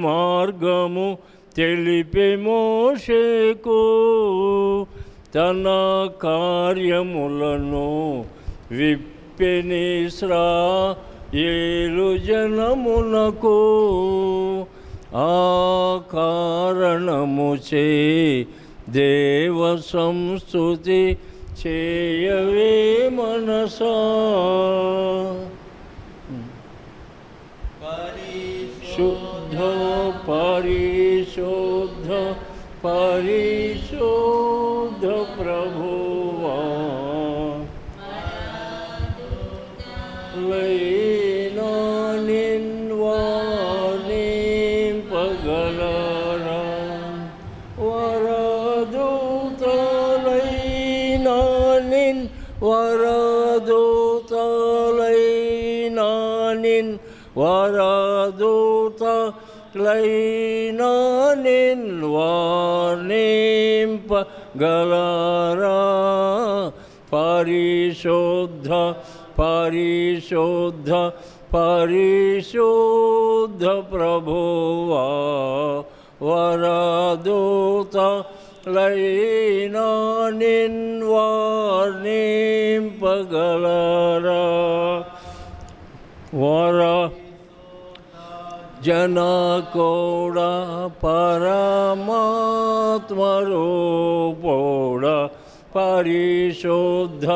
మార్గము తెలిపే మోషేకు తన కార్యములను విప్పెనిస్రాయేలు జనమునకు. ఆ కారణముచే దేవ సంస్తుతి చేయవే మనసా. పరిశుద్ధ పరిశుద్ధ పరిశుద్ధ ప్రభువా, లైనా నిన్వానింపగలరా. వరదూతలైనా నిన్వానింపగలరా. పరిశుద్ధ పరిశుద్ధ పరిశుద్ధ ప్రభువా, వరదూతలైనా నిన్వానింపగలరా. జనకోడా పరమాత్మరూపోడా, పరిశుద్ధ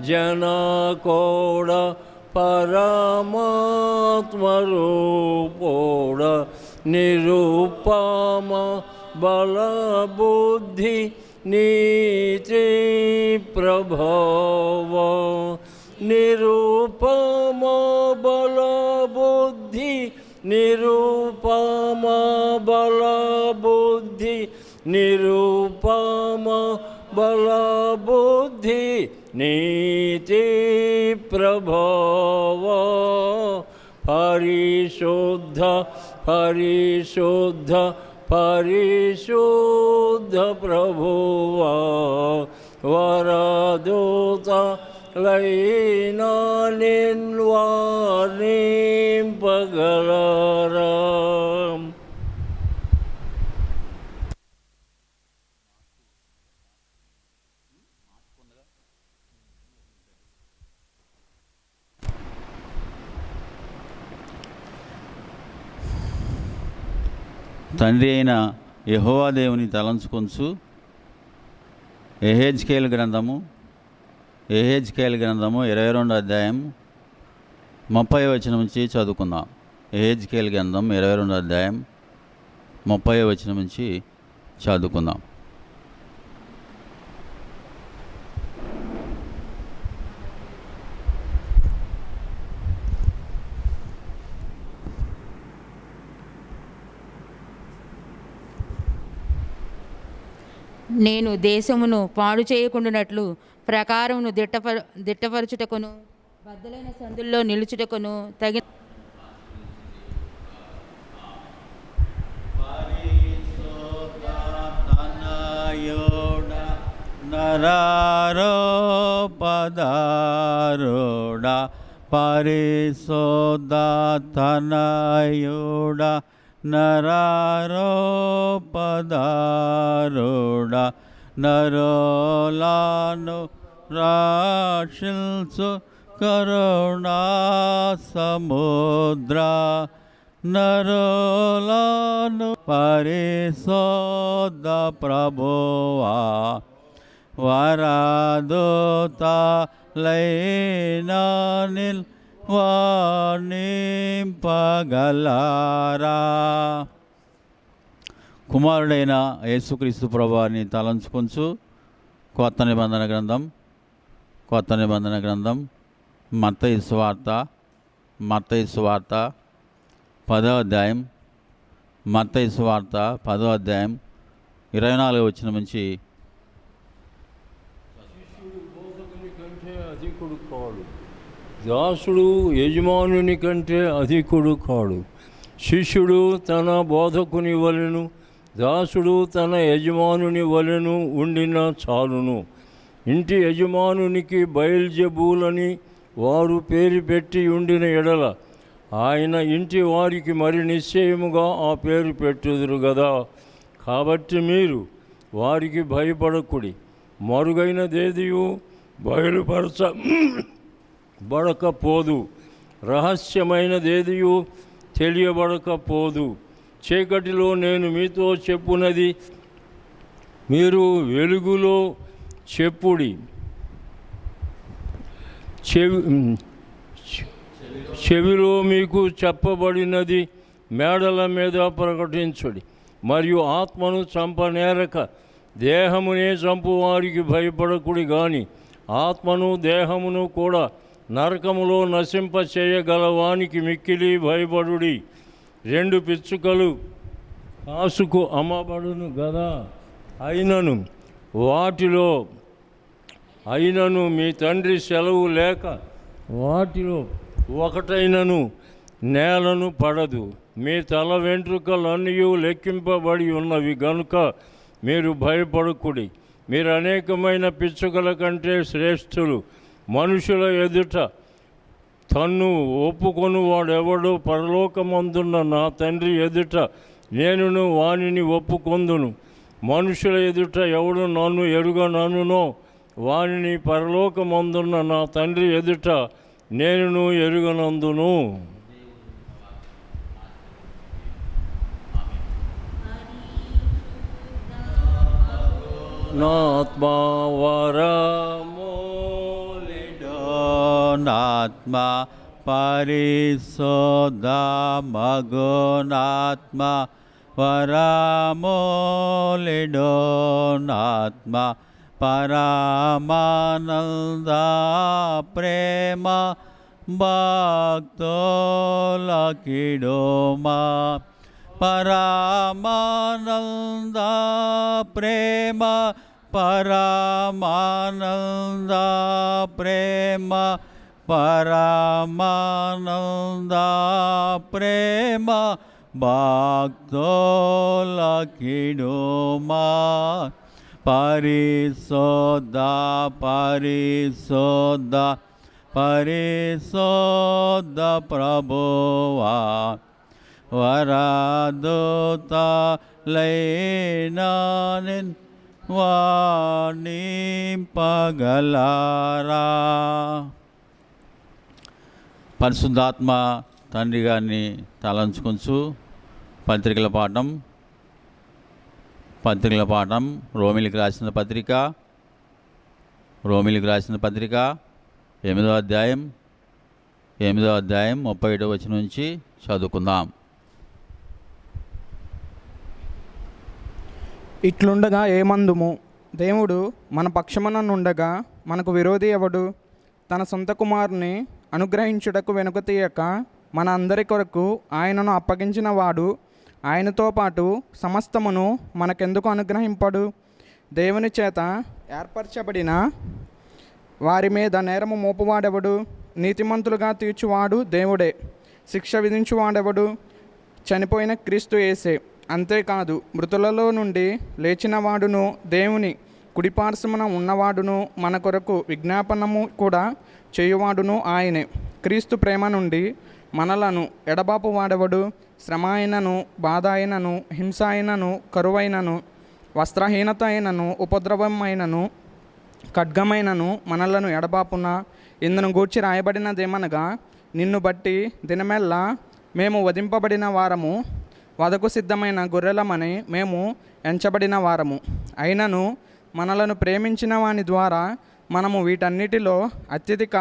జనకోడా పరమాత్మరూపోడా, నిరుపమ బలబుద్ధి నీతి ప్రభావ. నిరుపమ బలబుద్ధి నిరుపమ బలబుద్ధి నిరుపమ బలబుద్ధి నీతి ప్రభావ. పరిశుద్ధ పరిశుద్ధ పరిశుద్ధ ప్రభువా, వరదూతలైనా నిన్వానింపగలరా. తండ్రి అయిన యెహోవా దేవుని తలంచుకొంచు. యెహెజ్కేలు గ్రంథము 22వ అధ్యాయం 30వ వచనం నుంచి చదువుకుందాం. యెహెజ్కేలు గ్రంథం 22వ అధ్యాయం 30వ వచనం నుంచి చదువుకుందాం. నేను దేశమును పాడు చేయకుండానట్లు ప్రకారమును దిట్టపరచుటకును బద్దలైన సందుల్లో నిలుచుటకును తగిన నరారోపదారోడా పరిశోధతనయుడా నరారోపదారోడా నరోలాను రాక్షిల్సు కరుణా సముద్ర నరోలాను పరిశోధ ప్రభువా వరదూతలైన వానింపగలరా. కుమారుడైన యేసుక్రీస్తు ప్రభువాని తలంచుకొంచు. కొత్త నిబంధన గ్రంథం మత్తయి సువార్త 10వ అధ్యాయం 24వ వచనం నుంచి. అధికుడు కాడు, దాసుడు యజమానుని కంటే అధికుడు కాడు. శిష్యుడు తన బోధకుని వలెను, దాసుడు తన యజమానుని వలెను ఉండిన చాలును. ఇంటి యజమానునికి బయల్జెబూలని వారు పేరు పెట్టి ఉండిన ఎడల ఆయన ఇంటి వారికి మరి నిశ్చయముగా ఆ పేరు పెట్టుదురు గదా. కాబట్టి మీరు వారికి భయపడకుడి. మరుగైనదేదియు బయలుపరచబడకపోదు, రహస్యమైనదేదియు తెలియబడకపోదు. చీకటిలో నేను మీతో చెప్పున్నది మీరు వెలుగులో చెప్పుడి. చెవిలో మీకు చెప్పబడినది మేడల మీద ప్రకటించుడి. మరియు ఆత్మను చంపనేరక దేహమునే చంపువారికి భయపడకుడి గాని ఆత్మను దేహమును కూడా నరకములో నశింప చేయగలవానికి మిక్కిలి భయపడుడి. 2 పిచ్చుకలు కాసుకు అమ్మబడును గదా, అయినను మీ తండ్రి సెలవు లేక వాటిలో ఒకటైనను నేలను పడదు. మీ తల వెంట్రుకలన్నీ లెక్కింపబడి ఉన్నవి గనుక మీరు భయపడకుడి. మీరు అనేకమైన పిచ్చుకల కంటే శ్రేష్ఠులు. మనుషుల ఎదుట తన్ను ఒప్పుకొను వాడెవడో పరలోకమందున్న నా తండ్రి ఎదుట నేనును వానిని ఒప్పుకొందును. మనుషుల ఎదుట ఎవడు నన్ను ఎరుగననునో వానిని పరలోకమందున్న నా తండ్రి ఎదుట నేనును ఎరుగనందును. నా ఆత్మా నాత్మ పరిశోధ మగునాత్మ వరమోలిడోనాత్మ పరమానంద ప్రేమ భక్తులకిడోమా. పరమానంద ప్రేమ పరమానంద ప్రేమ పరమానంద ప్రేమ భక్తులకిడోమా. పరిశోధ పరిశోధ పరిశోధ ప్రభువా వరదూతలైనానిన్ వాణింపగలరా. పరిశుద్ధాత్మ తండ్రి గారిని తలంచుకొంచు పత్రికల పాఠం రోమిలికి రాసిన పత్రిక 8వ అధ్యాయం 31వ వచనం నుంచి చదువుకుందాం. ఇట్లుండగా ఏమందుము? దేవుడు మన పక్షముననుండగా మనకు విరోధి ఎవడు? తన సొంత కుమారుని అనుగ్రహించుటకు వెనుక తీయక మన అందరి కొరకు ఆయనను అప్పగించిన వాడు ఆయనతో పాటు సమస్తమును మనకెందుకు అనుగ్రహింపడు? దేవుని చేత ఏర్పరచబడిన వారి మీద నేరము మోపువాడెవడు? నీతిమంతులుగా తీర్చువాడు దేవుడే. శిక్ష విధించువాడెవడు? చనిపోయిన క్రీస్తు యేసే. అంతేకాదు మృతులలో నుండి లేచిన వాడును దేవుని కుడిపార్శ్వమున ఉన్నవాడును మన కొరకు విజ్ఞాపనము కూడా చేయువాడును ఆయనే. క్రీస్తు ప్రేమ నుండి మనలను ఎడబాపు వాడెవడు? శ్రమ అయినను, బాధ అయినను, హింస అయినను, కరువైనను, వస్త్రహీనత అయినను, ఉపద్రవం అయినను, ఖడ్గమైనను మనలను ఎడబాపున. ఇందును గూర్చి రాయబడినదేమనగా, నిన్ను బట్టి దినమెల్లా మేము వధింపబడిన వారము, వధకు సిద్ధమైన గొర్రెలమని మేము ఎంచబడిన వారము. అయినను మనలను ప్రేమించిన వాని ద్వారా మనము వీటన్నిటిలో అత్యధిక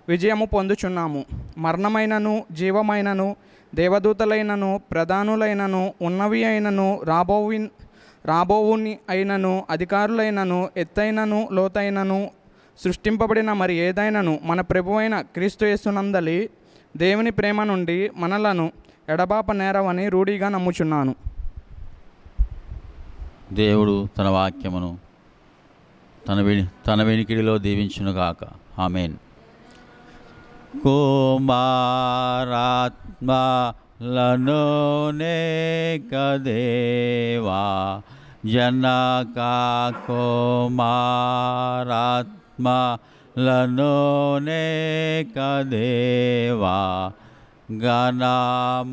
విజయము పొందుచున్నాము. మరణమైనను, జీవమైనను, దేవదూతలైనను, ప్రధానులైనను, ఉన్నవి అయినను, రాబోవుని అయినను, అధికారులైనను, ఎత్తైనను, లోతైనను, సృష్టింపబడిన మరి ఏదైనను మన ప్రభువైన క్రీస్తు యేసునందలి దేవుని ప్రేమ నుండి మనలను ఎడబాప నేరవని రూఢిగా నమ్ముచున్నాను. దేవుడు తన వాక్యమును తన వెనికిడిలో దీవించునుగాక. ఆమేన్. కుమారాత్మలను నేకదేవా జనక కుమారాత్మలను నేకదేవా ఘన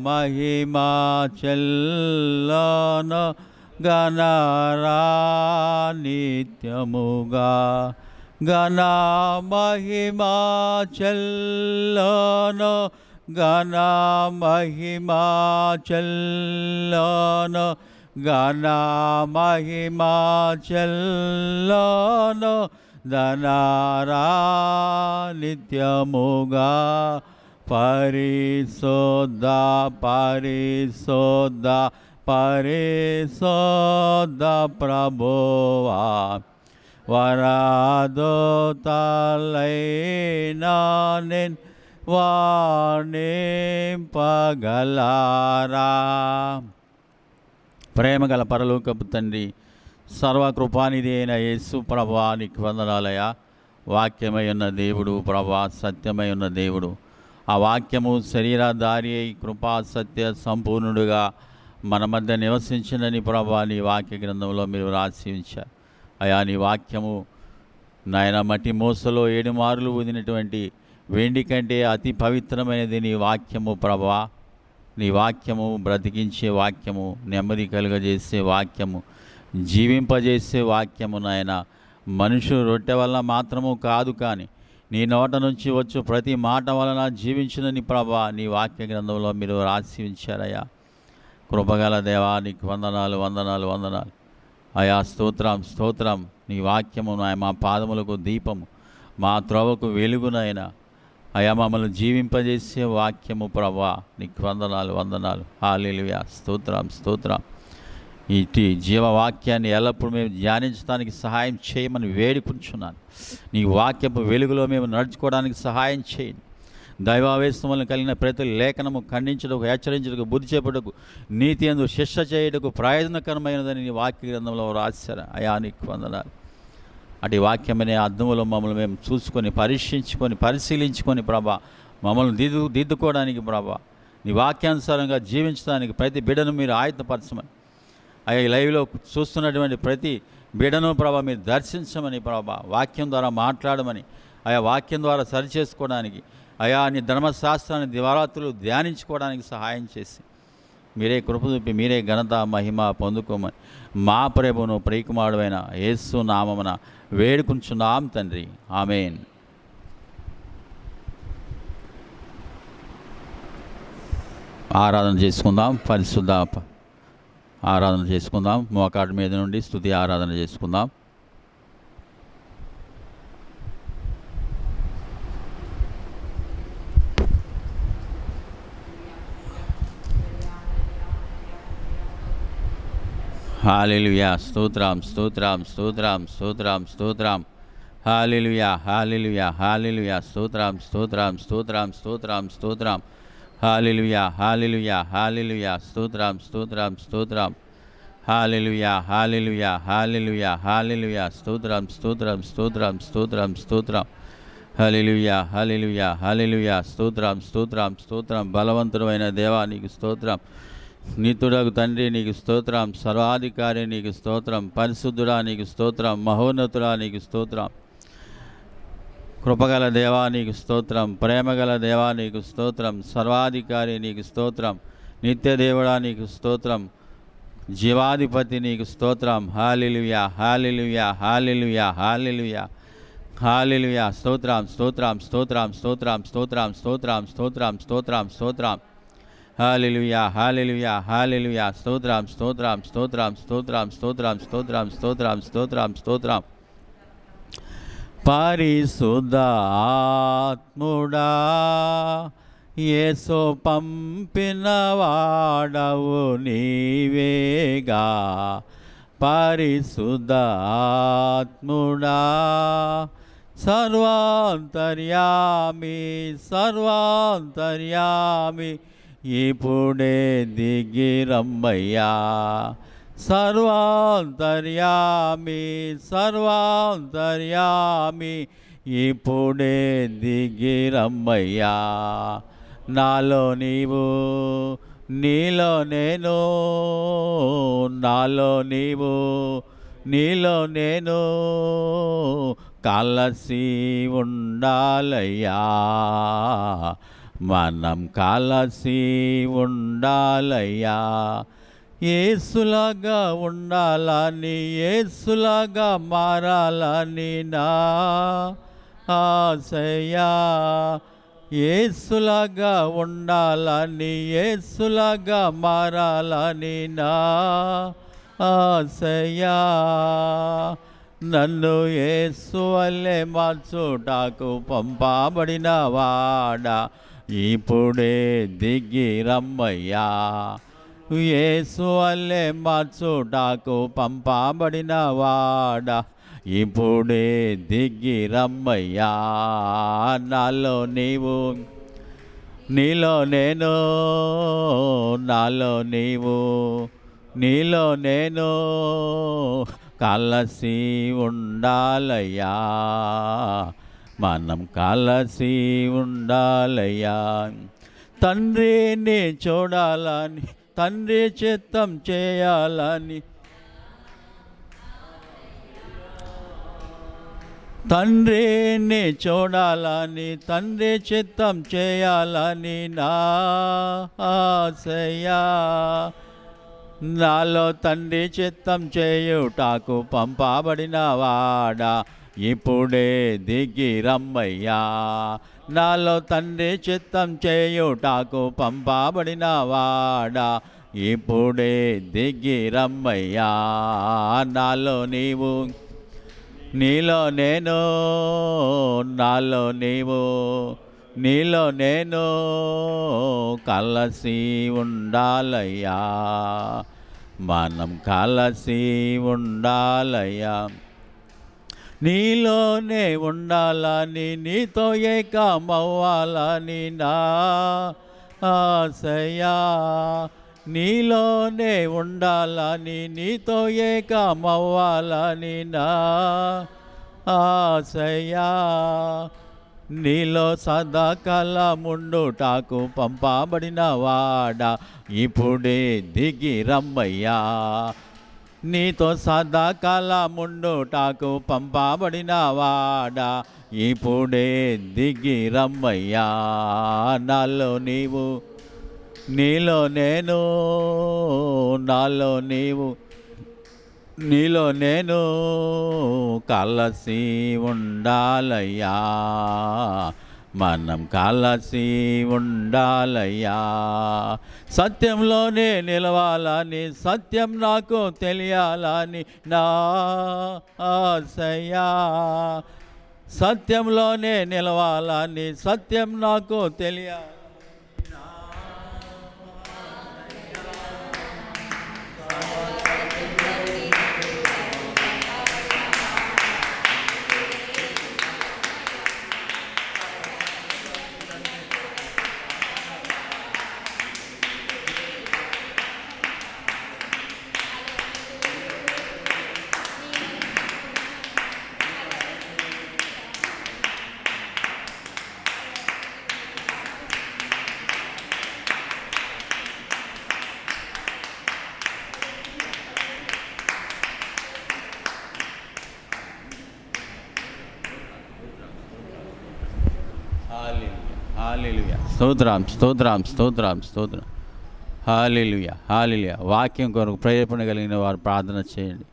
మహిమా చెల్లను గణరా నిత్యముగా ఘన మహిమా చెల్లను ఘన మహిమా చెల్లను ఘన మహిమా చెల్లను ధనరా నిత్యముగా పరిశుద్ధ పరిశుద్ధ పరిశుద్ధ ప్రభువా వరదూతలైనా నిన్ వాణింపగలరా. ప్రేమగల పరలోకపు తండ్రి, సర్వకృపానిధి అయిన యేసు ప్రభువా, నీకు వందనాలయ్యా. వాక్యమై ఉన్న దేవుడు ప్రభువా, సత్యమై ఉన్న దేవుడు. ఆ వాక్యము శరీరధారి అయి కృపా సత్య సంపూర్ణుడుగా మన మధ్య నివసించినని ప్రభువా నీ వాక్య గ్రంథంలో మీరు రాసి ఉంచారు అయా. నీ వాక్యము నాయన మట్టి మోసలో 7 మార్లు ఊదినటువంటి వెండి కంటే అతి పవిత్రమైనది నీ వాక్యము ప్రభువా. నీ వాక్యము బ్రతికించే వాక్యము, నెమ్మది కలుగజేసే వాక్యము, జీవింపజేసే వాక్యము నాయన. మనుషులు రొట్టె వలన మాత్రము కాదు, కానీ నీ నోట నుంచి వచ్చు ప్రతి మాట వలన జీవించునని ప్రభా నీ వాక్య గ్రంథంలో మీరు రాసి ఉంచారయ్యా. కృపగల దేవా, నీకు వందనాలు వందనాలు వందనాలు అయా. స్తోత్రం స్తోత్రం. నీ వాక్యము మా పాదములకు దీపము, మా త్రోవకు వెలుగునైనా అయా. మమ్మల్ని జీవింపజేసే వాక్యము ప్రభా, నీకు వందనాలు వందనాలు. హల్లెలూయా. స్తోత్రం స్తోత్రం. ఇటు జీవవాక్యాన్ని ఎల్లప్పుడూ మేము ధ్యానించడానికి సహాయం చేయమని వేడుకుంటున్నాను. నీ వాక్యపు వెలుగులో మేము నడుచుకోవడానికి సహాయం చేయండి. దైవావేశములను కలిగిన ప్రతి లేఖనము ఖండించుటకు, హెచ్చరించుటకు, బుద్ధి చేపటకు, నీతి యందు శిక్ష చేయుటకు ప్రయోజనకరమైనదని నీ వాక్య గ్రంథంలో రాశారు అయా. నీకు వందనాలు. అటు వాక్యమనే అర్థములో మమ్మల్ని మేము చూసుకొని, పరీక్షించుకొని, పరిశీలించుకొని ప్రభా మమ్మల్ని దిద్దుకోవడానికి ప్రభా, నీ వాక్యానుసారంగా జీవించడానికి ప్రతి బిడ్డను మీరు ఆయత్తపరచమని అయ్యా. ఈ లైవ్లో చూస్తున్నటువంటి ప్రతి బిడ్డను ప్రభా మీరు దర్శించమని ప్రభా, వాక్యం ద్వారా మాట్లాడమని అయా. వాక్యం ద్వారా సరిచేసుకోవడానికి అయా, నీ ధర్మశాస్త్రాన్ని దివారాత్రులు ధ్యానించుకోవడానికి సహాయం చేసి మీరే కృప చూపి మీరే ఘనత మహిమ పొందుకోమని మా ప్రభువును ప్రియకుమారుడైన యేసు నామమున వేడుకుంటున్నాం తండ్రి. ఆమేన్. ఆరాధన చేసుకుందాం. పరిశుద్ధ ఆరాధన చేసుకుందాం. మోకాటి మీద నుండి స్తుతి ఆరాధన చేసుకుందాం. హల్లెలూయా. స్తోత్రం స్తోత్రం స్తోత్రం స్తోత్రం స్తోత్రం. హల్లెలూయా హల్లెలూయా హల్లెలూయా. స్తోత్రం స్తోత్రం స్తోత్రం స్తోత్రం స్తోత్రం. హల్లెలూయా హల్లెలూయా హల్లెలూయా. స్తోత్రం స్తోత్రం స్తోత్రం. హల్లెలూయా హల్లెలూయా హల్లెలూయా హల్లెలూయా. స్తోత్రం స్తోత్రం స్తోత్రం స్తోత్రం స్తోత్రం. హల్లెలూయా హల్లెలూయా హల్లెలూయా. స్తోత్రం స్తోత్రం స్తోత్రం. బలవంతుడైన దేవా నీకు స్తోత్రం. నిత్యుడగు తండ్రి నీకు స్తోత్రం. సర్వాధికారి నీకు స్తోత్రం. పరిశుద్ధుడా నీకు స్తోత్రం. మహోన్నతుడా నీకు స్తోత్రం. కృపగల దేవా నీకు స్తోత్రం. ప్రేమగల దేవా నీకు స్తోత్రం. సర్వాధికారి నీకు స్తోత్రం. నిత్యదేవుడా నీకు స్తోత్రం. జీవాధిపతి నీకు స్తోత్రం. హల్లెలూయా హల్లెలూయా హల్లెలూయా హల్లెలూయా హల్లెలూయా. స్తోత్రం స్తోత్రం స్తోత్రం స్తోత్రం స్తోత్రం స్తోత్రం స్తోత్రం స్తోత్రం స్తోత్రం. హల్లెలూయా హల్లెలూయా హల్లెలూయా. స్తోత్రం స్తోత్రం స్తోత్రం స్తోత్రం స్తోత్రం స్తోత్రం స్తోత్రం స్తోత్రం స్తోత్రం. పరిశుద్ధ ఆత్ముడా యేసు పంపిన వాడవు నీవేగా. పరిశుద్ధ ఆత్ముడా సర్వాంతర్యామి సర్వాంతర్యామి ఇప్పుడే దిగిరమ్మయ్యా. సర్వాంతర్యామి సర్వాంతర్యామి ఇప్పుడే దిగిరమ్మయ్యా. నాలో నీవు నీలో నేను, నాలో నీవు నీలో నేను కలిసి ఉండాలయ్యా. మనం కలిసి ఉండాలయ్యా. యేసులాగా ఉండాలని, యేసులాగా మారాలని నా ఆశయా. యేసులాగా ఉండాలని, యేసులాగా మారాలని నా ఆశయా. నన్ను యేసు వల్లే మార్చుటకు పంపబడిన వాడా, ఇప్పుడే దిగి రమ్మయ్యా. యేసు వల్లే మార్చుటకు పంపబడిన వాడా, ఇప్పుడే దిగి రమ్మయ్యా. నాలో నీవు, నీలో నేను, నాలో నీవు, నీలో నేను కలిసి ఉండాలయ్యా. మనం కలిసి ఉండాలయ్యా. తండ్రిని చూడాలని, తండ్రి చిత్తం చేయాలని, తండ్రిని చూడాలని, తండ్రి చిత్తం చేయాలని నా ఆశయా. నాలో తండ్రి చిత్తం చేయుటకు పంపబడిన వాడా, ఇప్పుడే దిగి రమ్మయ్యా. నాలో తండ్రి చిత్తం చేయుటకు పంపబడిన వాడా, ఇప్పుడే దిగి రమ్మయ్యా. నాలో నీవు, నీలో నేను, నాలో నీవు, నీలో నేను కలిసి ఉండాలయ్యా. మనం కలిసి ఉండాలయ్యా. నీలోనే ఉండాలని, నీతో ఏకమవ్వాలని నా ఆశయా. నీలోనే ఉండాలని, నీతో ఏకమవ్వాలని నా ఆశయా. నీలో సదాకాలముండుటకు పంపబడిన వాడా, ఇప్పుడే దిగి రమ్మయ్యా. నీతో సదాకాలముండుటకు పంపబడిన వాడా, ఇప్పుడే దిగి రమ్మయ్యా. నాలో నీవు, నీలో నేను, నాలో నీవు, నీలో నేను కలిసి ఉండాలయ్యా. మనం కలిసి ఉండాలయ్యా. సత్యంలోనే నిలవాలని, సత్యం నాకు తెలియాలని నా ఆశయా. సత్యంలోనే నిలవాలని, సత్యం నాకు తెలియాలి. హల్లెలూయా. స్తోత్రం, స్తోత్రం, స్తోత్రం, స్తోత్రం. హల్లెలూయా, హల్లెలూయా. వాక్యం కొరకు ప్రేరేపణ కలిగిన వారు ప్రార్థన చేయండి.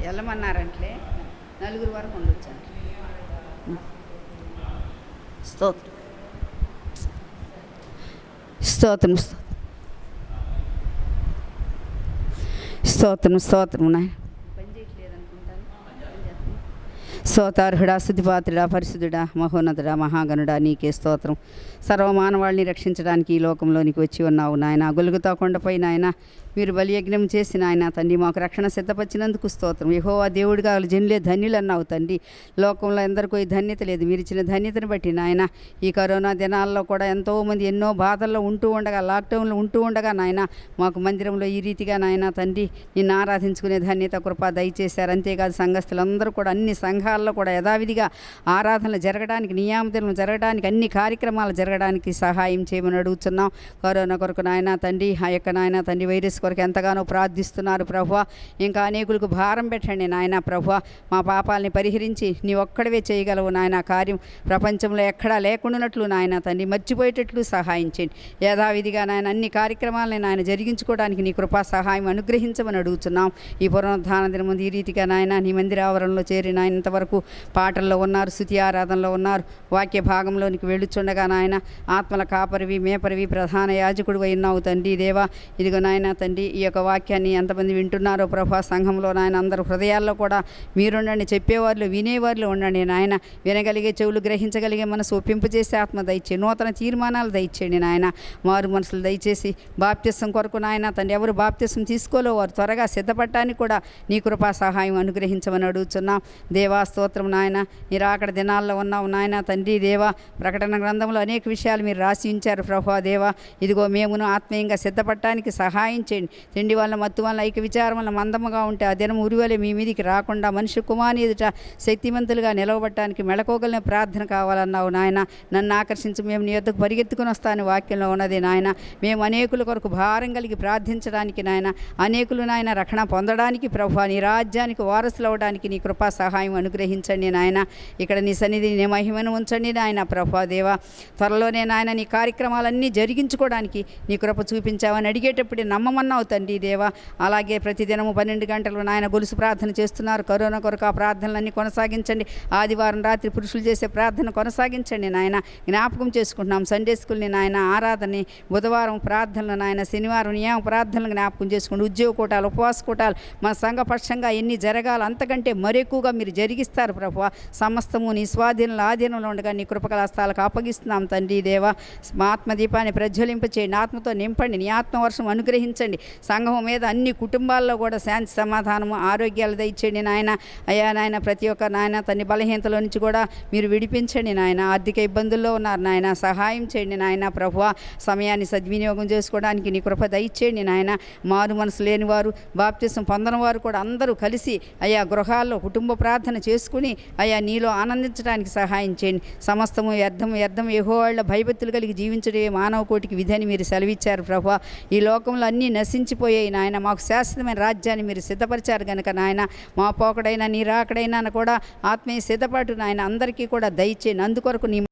వెళ్ళమన్నారంటే నలుగురు వరకు ఉండొచ్చండి. స్తోత్రం, స్తోత్రం, స్తోత్రం, స్తోత్రం. నాయన పని చేయట్లేదు అనుకుంటాను. స్తోతార్హుడా, స్తుతిపాత్రుడా, పరిశుద్ధుడా, మహోన్నతుడా, మహాగణుడా, నీకే స్తోత్రం. సర్వమానవాళిని రక్షించడానికి ఈ లోకంలోనికి వచ్చి ఉన్నావు నాయన. గొలుగుతా కొండపై నాయన మీరు బలియజ్ఞం చేసి నాయన తండ్రి మాకు రక్షణ సిద్ధపరిచినందుకు స్తోత్రం. యెహోవా దేవుడిగా జనులే ధన్యులు అన్నావు తండ్రి. లోకంలో ఎందరికో ఈ ధన్యత లేదు. మీరు ఇచ్చిన ధన్యతను బట్టి నాయన ఈ కరోనా దినాల్లో కూడా ఎంతోమంది ఎన్నో బాధల్లో ఉంటూ ఉండగా, లాక్డౌన్లో ఉంటూ ఉండగా నాయన మాకు మందిరంలో ఈ రీతిగా నాయన తండ్రి నిన్ను ఆరాధించుకునే ధన్యత కృప దయచేశారు. అంతేకాదు సంఘస్థులందరూ కూడా అన్ని సంఘాల హృదయాల్లో కూడా యథావిధిగా ఆరాధనలు జరగడానికి, నియామతలు జరగడానికి, అన్ని కార్యక్రమాలు జరగడానికి సహాయం చేయమని అడుగుతున్నాం. కరోనా కొరకు నాయన తండ్రి, ఆ యొక్క నాయన తండ్రి వైరస్ కొరకు ఎంతగానో ప్రార్థిస్తున్నారు ప్రభువా. ఇంకా అనేకులకు భారం పెట్టండి నాయన ప్రభువా. మా పాపాలని పరిహరించి నీ ఒక్కడివే చేయగలవు నాయన. కార్యం ప్రపంచంలో ఎక్కడా లేకుండానట్లు నాయన తండ్రి మర్చిపోయేటట్లు సహాయం చేయండి. యథావిధిగా నాయన అన్ని కార్యక్రమాలని నాయన జరిగించుకోవడానికి నీ కృపా సహాయం అనుగ్రహించమని అడుగుతున్నాం. ఈ పునరుద్ధాన దినం ముందు ఈ రీతిగా నాయన నీ మందిరావరణలో చేరి నాయన ఇంతవరకు పాటల్లో ఉన్నారు, స్తుతి ఆరాధనలో ఉన్నారు. వాక్య భాగంలోనికి వెళ్ళుచుండగా నాయన ఆత్మల కాపరివి, మేపరివి, ప్రధాన యాజకుడు అయినావు తండ్రి దేవా. ఇదిగో నాయన తండ్రి ఈ యొక్క వాక్యాన్ని ఎంతమంది వింటున్నారో ప్రభా, సంఘంలో నాయన అందరూ హృదయాల్లో కూడా మీరుండండి. చెప్పేవాళ్ళు వినేవాళ్ళు ఉండండి నాయన. వినగలిగే చెవులు, గ్రహించగలిగే మనసు, ఒప్పింపు చేసే ఆత్మ దయచేయండి. నూతన తీర్మానాలు దయచేయండి నాయన. మారు మనసులు దయచేసి బాప్తిసం కొరకు నాయన తండ్రి ఎవరు బాప్తిసం తీసుకోలో వారు త్వరగా సిద్ధపడటానికి కూడా నీ కృపా సహాయం అనుగ్రహించమని అడుగుతున్నాం. దేవా స్తోత్రం నాయన. నిరాకడ దినాల్లో ఉన్నావు నాయన తండ్రి దేవా. ప్రకటన గ్రంథంలో అనేక విషయాలు మీరు రాసి ఉంచారు ప్రభా దేవా. ఇదిగో మేమును ఆత్మీయంగా సిద్ధపడటానికి సహాయం చేయండి. తిండి వల్ల, మత్తు వల్ల, ఐక్య విచారం వల్ల మందముగా ఉంటే ఆ దినం ఉరివలే మీ మీదికి రాకుండా మనుష్య కుమారుని ఎదుట శక్తిమంతులుగా నిలవబట్టడానికి మెళకోగలిగిన ప్రార్థన కావాలన్నావు నాయన. నన్ను ఆకర్షించి మేము నీ యొద్దకు పరిగెత్తుకుని వస్తాను వాక్యంలో ఉన్నది నాయన. మేము అనేకుల కొరకు భారం కలిగి ప్రార్థించడానికి నాయన, అనేకులు నాయన రక్షణ పొందడానికి ప్రభా, నీ రాజ్యానికి వారసులు అవ్వడానికి నీ కృపా సహాయం అనుగ్రహించండి నాయన. ఇక్కడ నీ సన్నిధి నీ మహిమను ఉంచండి నాయన ప్రభా దేవా. త్వరలోనే నాయన నీ కార్యక్రమాలన్నీ జరిగించుకోవడానికి నీ కృప చూపించావని అడిగేటప్పుడు నమ్మమన్నావు తండ్రి దేవా. అలాగే ప్రతిదినము 12 గంటలు నాయన గొలుసు ప్రార్థన చేస్తున్నారు. కరోనా కొరకు ఆ ప్రార్థనలన్నీ కొనసాగించండి. ఆదివారం రాత్రి పురుషులు చేసే ప్రార్థన కొనసాగించండి నాయన. జ్ఞాపకం చేసుకుంటున్నాం సండే స్కూల్ని నాయన, ఆరాధనని, బుధవారం ప్రార్థనలు నాయన, శనివారం నియామ ప్రార్థనలు జ్ఞాపకం చేసుకోండి. ఉద్యోగ కూటాలు, ఉపవాస కూటాలు మన సంఘపక్షంగా ఎన్ని జరగాలి అంతకంటే మరెక్కువగా మీరు జరిగిస్తారు ప్రభువా. సమస్తము నీ స్వాధీనంలో, ఆధీనంలో ఉండగా నీ కృపకల హస్తాలకు అప్పగిస్తున్నాం తండ్రి దేవా. మా ఆత్మదీపాన్ని ప్రజ్వలింపచేయండి, ఆత్మతో నింపండి, నీ ఆత్మవర్షం అనుగ్రహించండి. సంఘం మీద అన్ని కుటుంబాల్లో కూడా శాంతి, సమాధానము, ఆరోగ్యాలు దయచేయండి నాయన. అయ్యా నాయన ప్రతి ఒక్క నాయన తన్ని బలహీనతలో నుంచి కూడా మీరు విడిపించండి నాయన. ఆర్థిక ఇబ్బందుల్లో ఉన్నారు నాయన, సహాయం చేయండి నాయన ప్రభువా. సమయాన్ని సద్వినియోగం చేసుకోవడానికి నీ కృప దయచేయండి నాయన. మారు మనసు లేని వారు, బాప్తిసం పొందని వారు కూడా అందరూ కలిసి అయ్యా గృహాల్లో కుటుంబ ప్రార్థన చేసుకుని అయ్యా నీలో ఆనందించడానికి సహాయం చేయండి. సమస్తము వ్యర్థం యెహోవాళ్ల భయభక్తులు కలిగి జీవించడే మానవ కోటికి విధిని మీరు సెలవిచ్చారు ప్రభువా. ఈ లోకంలో అన్నీ నశించిపోయాయి నాయన. మాకు శాశ్వతమైన రాజ్యాన్ని మీరు సిద్ధపరిచారు కనుక నాయన, మా పోకడైనా నీ రాకడైనా కూడా ఆత్మీయ సిద్ధపాటు నాయన అందరికీ కూడా దయచేయండి. అందుకొరకు నీ